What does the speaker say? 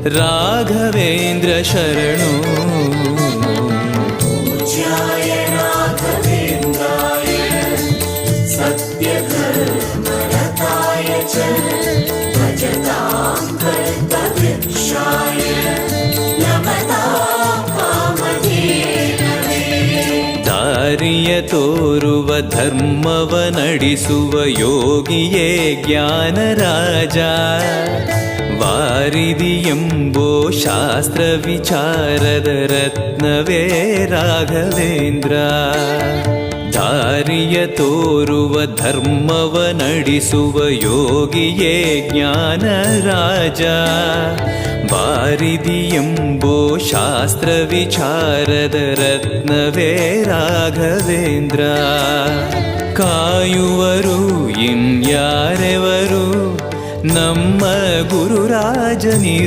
ರಾಘವೇಂದ್ರ ಶರಣು. पूज्याय राघवेन्द्राय सत्यधर्मरताय च भजतां कल्पवृक्षाय नमतां कामधेनवे. ದಾರಿಯ ತೋರುವ ಧರ್ಮವ ನಡೆಸುವ ಯೋಗಿಯೇ ಜ್ಞಾನರಾಜ. ವಾರಿದಿ ಎಂಬೋ ಶಾಸ್ತ್ರ ವಿಚಾರದ ರತ್ನವೇ ರಾಘವೇಂದ್ರ. ದಾರಿಯ ತೋರುವ ಧರ್ಮವ ನಡೆಸುವ ಯೋಗಿಯೇ ಜ್ಞಾನರಾಜ. ವಾರಿದಿ ಎಂಬೋ ಶಾಸ್ತ್ರ ವಿಚಾರದ ರತ್ನವೇ ರಾಘವೇಂದ್ರ. ಕಾಯುವರು ಇನ್ಯಾರೆವರು ನಮ್ಮ ಗುರುರಾಜನಿರ